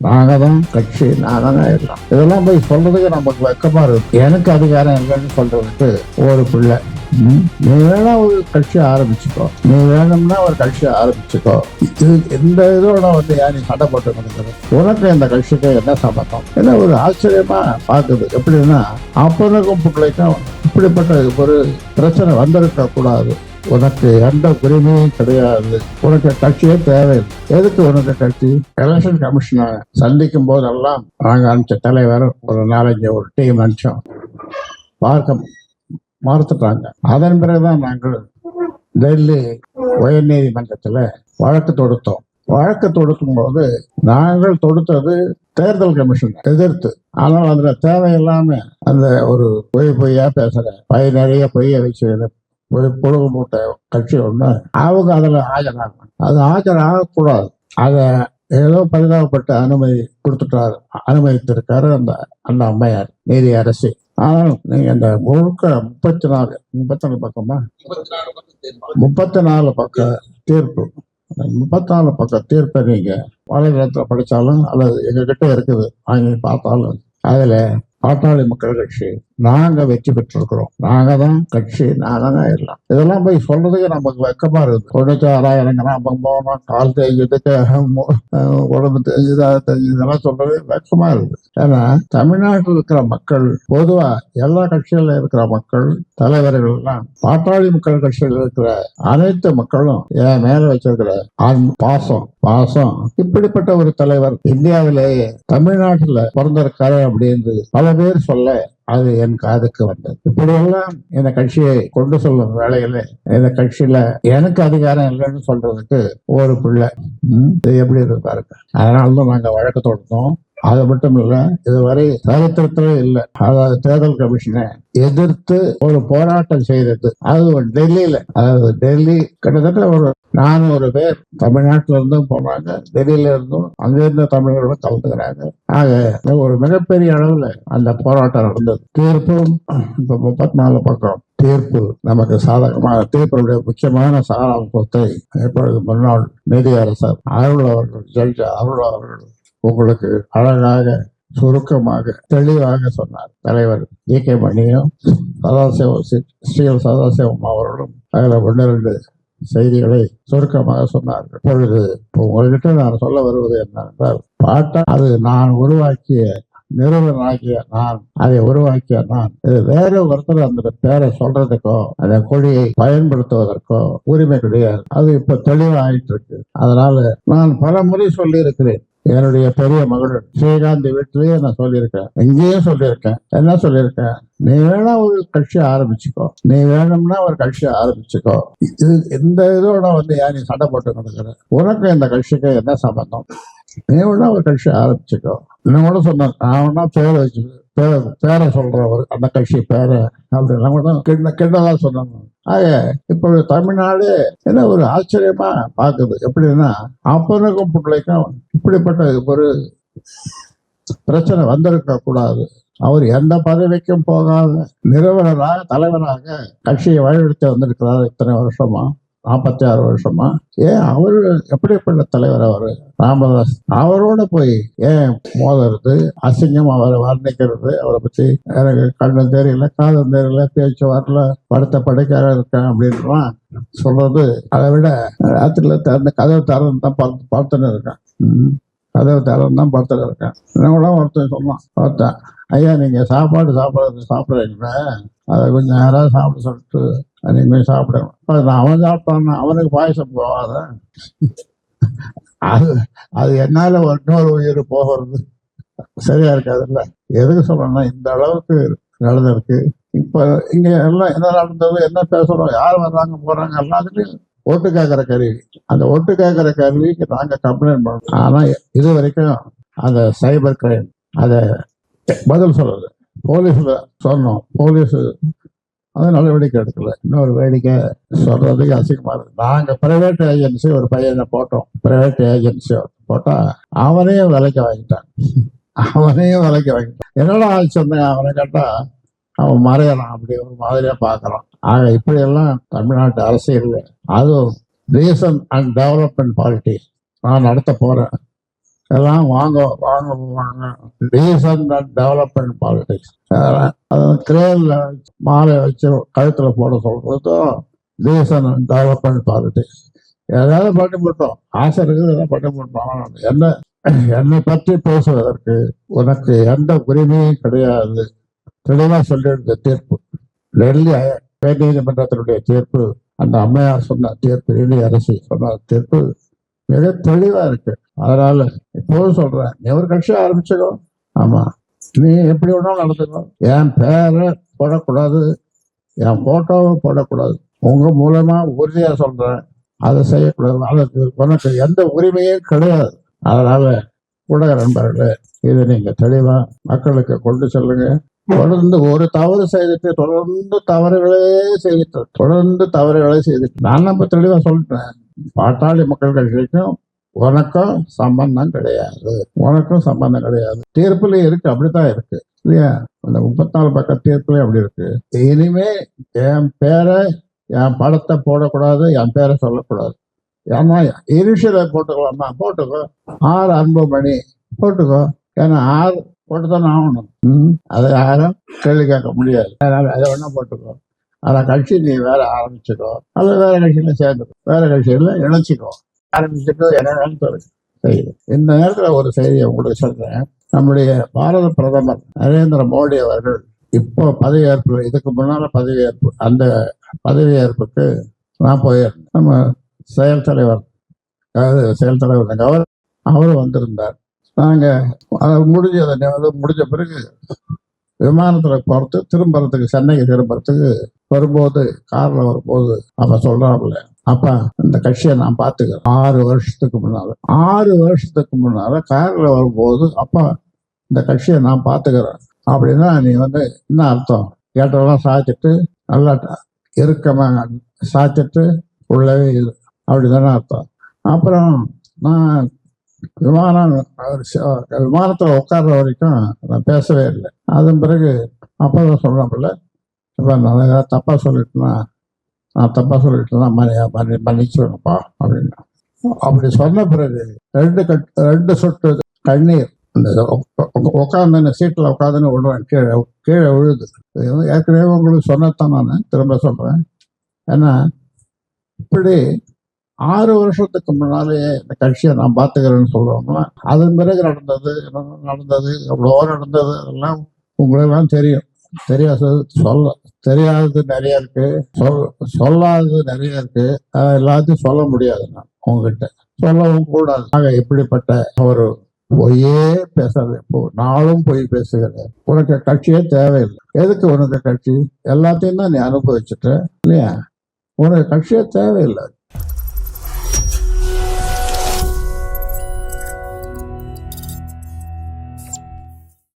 நாங்க தான் கட்சி, நாங்க தான் எல்லாம். இதெல்லாம் போய் சொல்றதுக்கு நமக்கு வெக்கமா இருக்கு. எனக்கு அதிகாரம் இல்லைன்னு சொல்றதுக்கு ஒரு பிள்ளை. நீ வேணா ஒரு கட்சி ஆரம்பிச்சுக்கோ, நீ வேணும்னா ஒரு கட்சி ஆரம்பிச்சுக்கோ. இது இந்த இதோட ஏன் நீ சண்டை போட்டு கொடுக்குற? உனக்கு இந்த கட்சிக்கு என்ன சம்பந்தம்? என்ன ஒரு ஆச்சரியமா பாக்குது. எப்படின்னா அப்பனுக்கும் பிள்ளைக்கும் இப்படிப்பட்ட ஒரு பிரச்சனை வந்திருக்க கூடாது. உனக்கு எந்த உரிமையும் கிடையாது. உனக்கு கட்சியே தேவையில்லை. எதுக்கு உனக்கு கட்சி? எலெக்ஷன் கமிஷனை சந்திக்கும் போதெல்லாம் நாங்கள் அனுப்பிச்ச தலைவர் ஒரு நாளைக்கு ஒரு டீம் அனுப்பிச்சோம். பார்க்க மறுத்துட்டாங்க. அதன் பிறகுதான் நாங்கள் டெல்லி உயர் நீதிமன்றத்தில் வழக்கு தொடுத்தோம். வழக்கு தொடுக்கும் போது நாங்கள் தொடுத்தது தேர்தல் கமிஷன் எதிர்த்து. ஆனால் அதுல தேவையில்லாம அந்த ஒரு பொய்யா பேசுற நிறைய பொய்ய வச்சு பொழுது மூட்ட கட்சி ஒண்ணு அவங்க அதுல ஆஜராகணும். அது ஆஜராகக்கூடாது. அதை ஏதோ பரிதாபப்பட்டு அனுமதித்திருக்காரு அந்த அம்மையார் நீதி அரசு. ஆனால் நீங்க இந்த முழுக்க 34 பக்கமா 34 பக்க தீர்ப்பு, 34 பக்க தீர்ப்பை நீங்க வலைதளத்துல படிச்சாலும் அல்லது எங்ககிட்ட இருக்குது வாங்கி பார்த்தாலும் அதுல பாட்டாளி மக்கள் கட்சி நாங்க வெற்றி பெற்றிருக்கிறோம், நாங்க தான் கட்சி, நாங்க தான் எல்லாம். இதெல்லாம் போய் சொல்றதுக்கு நமக்கு வெக்கமா இருக்கு. தொண்ணூத்தி இறங்கினா போனோம், கால் தேய்க்கிறதுக்கு உடம்பு தெரிஞ்சுதா தெரிஞ்சு இதெல்லாம் சொல்றது வெக்கமா இருக்கு. ஏன்னா தமிழ்நாட்டில் இருக்கிற மக்கள் பொதுவா எல்லா கட்சியில இருக்கிற மக்கள் தலைவர்கள் எல்லாம் பாட்டாளி மக்கள் கட்சியில் இருக்கிற அனைத்து மக்களும் என் மேல வச்சிருக்கிற பாசம் இப்படிப்பட்ட ஒரு தலைவர் இந்தியாவிலேயே தமிழ்நாட்டுல பிறந்திருக்காரு அப்படின்னு பல பேர் சொல்ல அது என் காதுக்கு வந்தது. இப்படியெல்லாம் இந்த கட்சியை கொண்டு சொல்லும் வேலையில இந்த கட்சியில எனக்கு அதிகாரம் இல்லைன்னு சொல்றதுக்கு ஒரு பிள்ளை. இது எப்படி இருக்காருங்க. அதனாலதான் நாங்க வழக்கு தொடுத்தோம். அது மட்டும் இல்ல, இதுவரை சரித்திரத்திலே இல்லை. அதாவது தேர்தல் கமிஷனை எதிர்த்து ஒரு போராட்டம் செய்தது அது டெல்லியில. அதாவது டெல்லி கிட்டத்தட்ட ஒரு 400 பேர் தமிழ்நாட்டில இருந்தும் போனாங்க, டெல்லியில இருந்தும் அங்கிருந்த தமிழர்களும் கலந்துக்கிறாங்க. ஆக ஒரு மிகப்பெரிய அளவுல அந்த போராட்டம் நடந்தது. தீர்ப்பும் இப்ப 34 பக்கம் தீர்ப்பு நமக்கு சாதகமான தீர்ப்புடைய முக்கியமான சாராம்சத்தை இப்பொழுது முன்னாள் நீதியரசர் அருள் அவர்கள், ஜட்ஜ் அருள் அவர்கள் உங்களுக்கு அழகாக சுருக்கமாக தெளிவாக சொன்னார். தலைவர் கே மணியும் சதாசிவம் அவர்களும் அதில் 1-2 செய்திகளை சுருக்கமாக சொன்னார்கள். இப்பொழுது உங்கள்கிட்ட நான் சொல்ல வருவது என்னவென்றால், பாட்டா அது நான் உருவாக்கிய நிறுவனாகிய நான், அதை உருவாக்கிய நான், இது வேற ஒருத்தர் அந்த பேரை சொல்றதுக்கோ அந்த கொடியை பயன்படுத்துவதற்கோ உரிமை கிடையாது. அது இப்ப தெளிவாயிட்டு இருக்கு. அதனால நான் பல முறை சொல்லி இருக்கிறேன். என்னுடைய பெரிய மகள் ஸ்ரீகாந்த் வீட்டிலேயே நான் சொல்லியிருக்கேன், எங்கேயும் சொல்லியிருக்கேன். என்ன சொல்லியிருக்கேன்? நீ வேணா ஒரு கட்சி ஆரம்பிச்சுக்கோ, நீ வேணும்னா ஒரு கட்சி ஆரம்பிச்சுக்கோ. இது இந்த இதோட ஏன் நீ சண்டை போட்டு கொடுக்குற? உனக்கு இந்த கட்சிக்கு என்ன சம்பந்தம்? நீ வேணா ஒரு கட்சி ஆரம்பிச்சுக்கோ. இன்னும் கூட சொன்னேன், நான் வேணா பேரை வச்சு பேரை சொல்றவர் அந்த கட்சி பேரை அப்படின்னா கூட கிண்டதா சொன்னாங்க. ஆக இப்ப தமிழ்நாடு என்ன ஒரு ஆச்சரியமா பாக்குது. எப்படின்னா அப்பனுக்கும் பிள்ளைக்கும் இப்படிப்பட்ட ஒரு பிரச்சனை வந்திருக்க கூடாது. அவர் எந்த பதவிக்கும் போகாத நிறுவனராக தலைவராக கட்சியை வழிநடத்தி வந்திருக்கிறார் இத்தனை வருஷமா, 46 வருஷமா. ஏன் அவரு எப்படிப்பட்ட தலைவர்? அவரு ராமதாஸ் அவரோட போய் ஏன் மோதுறது, அசிங்கம் அவரை வர்ணிக்கிறது? அவரை பத்தி எனக்கு கண்ணும் தெரியல, காதும் தெரியல, பேச்சு வரல, படுத்த படைக்காக இருக்கேன் அப்படின்லாம் சொல்றது. அதை விட ராத்திரில திறந்த கதவு திறந்து தான் பார்த்துன்னு இருக்கேன். கதவு திறந்து தான் பார்த்துட்டு இருக்கேன். கூட ஒருத்தன் சொன்னான், ஒருத்தன், ஐயா நீங்க சாப்பிட்றீங்களா, அதை கொஞ்சம் யாராவது சாப்பிட சொல்லிட்டு நீங்க சாப்பிடணும். அவன் சாப்பிட்டான்னா அவனுக்கு பாயசம் போகாத. அது என்னால இன்னொரு உயிர் போகிறது சரியா இருக்காதுல்ல. எதுக்கு சொல்றேன்னா இந்த அளவுக்கு நடந்திருக்கு. இப்ப இங்க எல்லாம் என்ன நடந்தது, என்ன பேசுறோம், யார் வர்றாங்க போறாங்க, எல்லாத்துலயும் ஓட்டு கேட்கிற கருவி. அந்த ஓட்டு கேட்கிற கருவிக்கு நாங்க கம்ப்ளைண்ட் பண்ணோம். ஆனா இது வரைக்கும் அந்த சைபர் கிரைம் அதை பதில் சொல்றது. போலீஸ்ல சொன்னோம், போலீஸ் அது நடவடிக்கை எடுக்கல. இன்னொரு வேடிக்கை சொல்றதுக்கு அசிங்கமா இருக்கு. நாங்க பிரைவேட் ஏஜென்சி ஒரு பையனை போட்டோம், பிரைவேட் ஏஜென்சி போட்டா அவனையும் விலைக்கு வாங்கிட்டான். என்னடா ஆச்சு அவனை கேட்டா அவன் மறையலாம், அப்படி ஒரு மாதிரியா பாக்குறான். ஆக இப்படி எல்லாம் தமிழ்நாட்டு அரசியல், அதுவும் ரீசன் அண்ட் டெவலப்மெண்ட் பாலிட்டிக்ஸ் நான் நடத்த போறேன். எல்லாம் வாங்க வாங்க வாங்க. Decent and development politics. கிரேன்ல மாலை வச்சு கழுத்துல போட சொல்றதும் டீசன்ட் அண்ட் டெவலப்மெண்ட் பாலிடிக்ஸ். ஏதாவது பண்ணி போட்டோம், ஆசை இருக்குது, ஏதாவது பண்ணி போட்டோம். என்னை பற்றி பேசுவதற்கு உனக்கு எந்த உரிமையும் கிடையாது. தெளிவா சொல்லிடுது தீர்ப்பு. டெல்லி நீதிமன்றத்தினுடைய தீர்ப்பு, அந்த அம்மையார் சொன்ன தீர்ப்பு, டெல்லி அரசு சொன்ன தீர்ப்பு மிக தெளிவா இருக்கு. அதனால இப்போதும் சொல்றேன், நீ ஒரு கட்சி ஆரம்பிச்சுக்கோ. ஆமா, நீ எப்படி வேணாலும் நடந்துக்கோ. என் பேரை போடக்கூடாது, என் போட்டோவை போடக்கூடாது. உங்க மூலமா உறுதியா சொல்றேன், அதை செய்யக்கூடாது. அதுக்கு உனக்கு எந்த உரிமையும் கிடையாது. அதனால ஊடக நண்பர்களே, இதை நீங்க தெளிவா மக்களுக்கு கொண்டு செல்லுங்க. தொடர்ந்து ஒரு தவறு செய்துட்டு தொடர்ந்து தவறுகளே செய்துட்டு நான் நம்ம தெளிவா சொல்லிட்டேன். பாட்டாளி மக்கள் கட்சிக்கும் உனக்கும் சம்பந்தம் கிடையாது. தீர்ப்புல இருக்கு, அப்படித்தான் இருக்கு இல்லையா? அந்த 34 பக்க தீர்ப்புல அப்படி இருக்கு. இனிமே என் பேரை, என் படத்தை போடக்கூடாது, என் பேரை சொல்லக்கூடாது. ஏன்னா இனிஷியலை போட்டுக்கலாமா, போட்டுக்கோ. ஆர் அன்புமணி போட்டுக்கோ. ஏன்னா ஆர் போட்டுதானே ஆகணும். அதை யாரும் கேள்வி கேட்க முடியாது. அதனால அதை வேணா போட்டுக்கோ. ஆனா கட்சி நீ வேற ஆரம்பிச்சுக்கோ, அல்லது வேற கட்சியில சேர்ந்துக்கோ, வேற கட்சியில இணைச்சிக்கோ. ஆரம்பிச்சுட்டு என்ன செய்யுது. இந்த நேரத்துல ஒரு செய்தியை உங்களுக்கு சொல்றேன். நம்முடைய பாரத பிரதமர் நரேந்திர மோடி அவர்கள் இப்போ பதவியேற்பு, இதுக்கு முன்னால பதவியேற்பு, அந்த பதவியேற்புக்கு நான் போயிருந்தேன். நம்ம செயல் தலைவர் அவரும் வந்திருந்தார். நாங்க முடிஞ்ச பிறகு விமானத்துல போறது, திரும்புறதுக்கு, சென்னைக்கு திரும்புறதுக்கு வரும்போது, கார்ல வரும்போது அப்ப சொல்றாப்புல, அப்ப இந்த கட்சியை நான் பாத்துக்கிறேன். 6 வருஷத்துக்கு முன்னால கார்ல வரும்போது, அப்பா இந்த கட்சியை நான் பாத்துக்கிறேன் அப்படின்னா நீ என்ன அர்த்தம்? கேட்டதெல்லாம் சாய்ச்சிட்டு நல்லா இறுக்கமா சாய்ச்சிட்டு உள்ளவே இது அப்படிதானே அர்த்தம். அப்புறம் நான் விமானத்துல உட்கார்ற வரைக்கும் நான் பேசவே இல்லை. அதன் பிறகு அப்பதான் சொல்றேன்ல, இப்ப நான் ஏதாவது தப்பா சொல்லிட்டேன்னா மன்னிச்சுப்பா அப்படின்னா. அப்படி சொன்ன பிறகு 2 சொட்டு கண்ணீர் உட்காந்து சீட்டில் உட்காந்துன்னு விடுறேன், கீழே விழுது. ஏற்கனவே உங்களுக்கு சொன்னதான் நான் திரும்ப சொல்றேன். ஏன்னா இப்படி 6 வருஷத்துக்கு முன்னாலேயே இந்த கட்சியை நான் பார்த்துக்கிறேன்னு சொல்லுவாங்களா. அதன் பிறகு நடந்தது எவ்வளோ நடந்தது, அதெல்லாம் உங்களெல்லாம் தெரியும். தெரியாதது நிறைய இருக்கு, சொல்லாதது நிறைய இருக்கு. எல்லாத்தையும் சொல்ல முடியாது, நான் உங்ககிட்ட சொல்லவும் கூடாது. ஆக இப்படிப்பட்ட ஒரு பொய்யே பேசுறது, நாளும் பொய் பேசுகிறேன். உனக்கு கட்சியே தேவையில்லை. எதுக்கு உனக்கு கட்சி? எல்லாத்தையும் தான் நீ அனுபவிச்சுட்ட இல்லையா? உனக்கு கட்சியே தேவையில்லை.